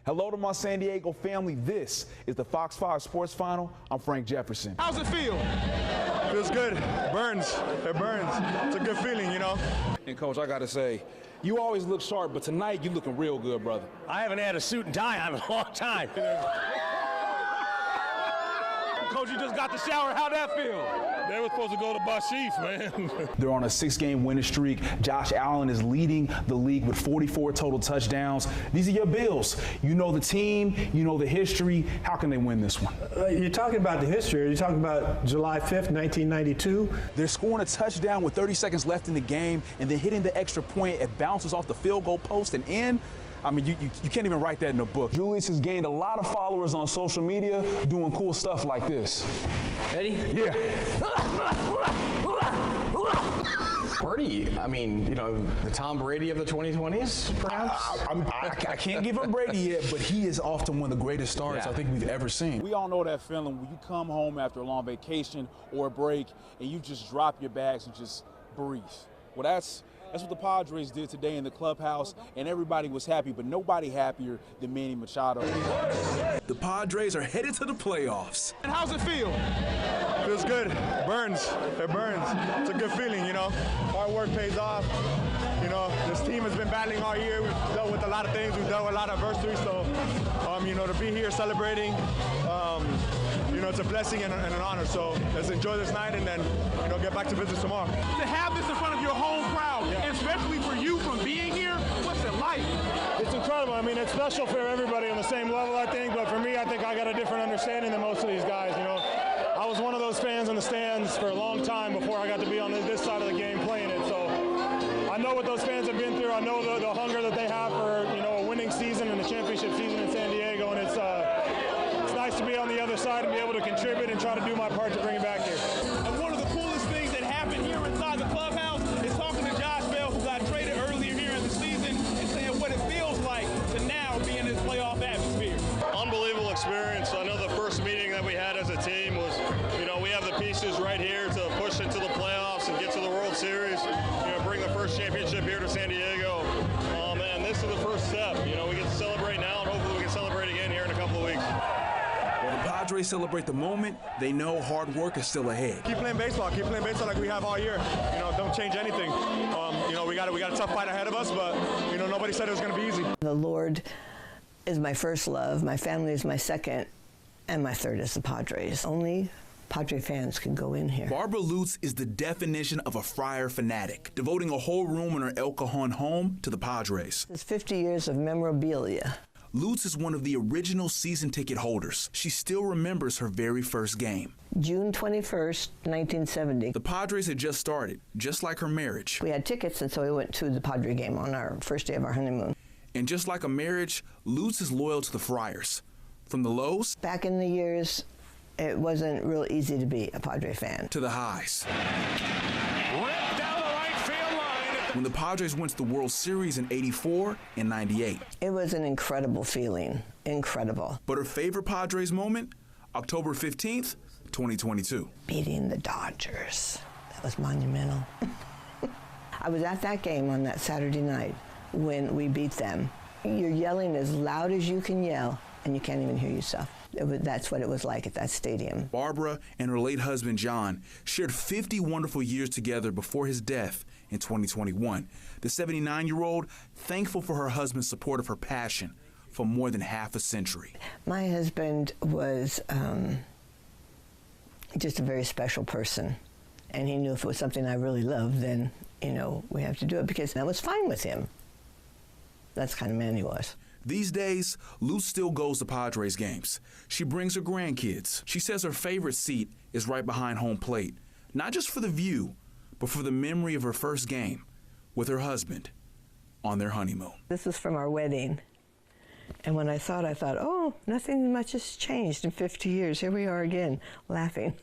Hello to my San Diego family. This is the Fox 5 Sports Final. I'm Frank Jefferson. How's it feel? Feels good. It burns. It burns. It's a good feeling, you know. And Coach, I got to say, you always look sharp, but tonight you looking real good, brother. I haven't had a suit and tie on in a long time. Coach, you just got the shower. How'd that feel? They were supposed to go to Bashif, man. They're on a 6-game winning streak. Josh Allen is leading the league with 44 total touchdowns. These are your Bills. You know the team. You know the history. How can they win this one? You're talking about the history. You're talking about July 5th, 1992. They're scoring a touchdown with 30 seconds left in the game and then hitting the extra point. It bounces off the field goal post and in. I mean, you can't even write that in a book. Julius has gained a lot of followers on social media doing cool stuff like this. Ready? Yeah. Purdy, I mean, you know, the Tom Brady of the 2020s, perhaps? I can't give him Brady yet, but he is often one of the greatest starters I think we've ever seen. We all know that feeling when you come home after a long vacation or a break and you just drop your bags and just breathe. Well, that's what the Padres did today in the clubhouse, and everybody was happy, but nobody happier than Manny Machado. The Padres are headed to the playoffs. And how's it feel? Feels good. It burns. It burns. It's a good feeling, you know. Hard work pays off. You know, this team has been battling all year. We've dealt with a lot of things. We've dealt with a lot of adversity. So, you know, to be here celebrating, you know, it's a blessing and an honor. So let's enjoy this night and then, you know, get back to business tomorrow. To have this in front of your home crowd, and especially for you from being here, what's it like? It's incredible. I mean, it's special for everybody on the same level, I think. But for me, I think I got a different understanding than most of these guys, you know. I was one of those fans in the stands for a long time before I got to be on this side of the game playing it. So I know what those fans have been through. I know the hunger that they have for, you know, a winning season and a championship season in San Diego. And it's nice to be on the other side and be able to contribute and try to do my part to bring it back here. And one of the coolest things that happened here inside the clubhouse is talking to Josh Bell, who got traded earlier here in the season, and saying what it feels like to now be in this playoff atmosphere. Unbelievable experience. I know the first meeting that we had as a team was, you know, we have the pieces right here to push into the playoffs and get to the World Series, you know, bring the first championship here to San Diego. And this is the first step. You know, we get to celebrate now, and hopefully we can celebrate again here in a couple of weeks. While the Padres celebrate the moment, they know hard work is still ahead. Keep playing baseball like we have all year. You know, don't change anything. You know, we got a tough fight ahead of us, but, you know, nobody said it was going to be easy. The Lord is my first love, my family is my second, and my third is the Padres. Only Padre fans can go in here. Barbara Lutz is the definition of a Friar fanatic, devoting a whole room in her El Cajon home to the Padres. It's 50 years of memorabilia. Lutz is one of the original season ticket holders. She still remembers her very first game. June 21st, 1970. The Padres had just started, just like her marriage. We had tickets, and so we went to the Padre game on our first day of our honeymoon. And just like a marriage, Lutz is loyal to the Friars. From the lows, back in the years, it wasn't real easy to be a Padre fan, to the highs. Ripped down the right field line. When the Padres went to the World Series in '84 and '98. It was an incredible feeling, incredible. But her favorite Padres moment, October 15th, 2022. Beating the Dodgers. That was monumental. I was at that game on that Saturday night when we beat them. You're yelling as loud as you can yell, and you can't even hear yourself. That's what it was like at that stadium. Barbara and her late husband, John, shared 50 wonderful years together before his death in 2021. The 79-year-old, thankful for her husband's support of her passion for more than half a century. My husband was just a very special person, and he knew if it was something I really loved, then, you know, we have to do it, because I was fine with him. That's the kind of man he was. These days, Lutz still goes to Padres games. She brings her grandkids. She says her favorite seat is right behind home plate, not just for the view, but for the memory of her first game with her husband on their honeymoon. This was from our wedding. And when I thought, oh, nothing much has changed in 50 years. Here we are again, laughing.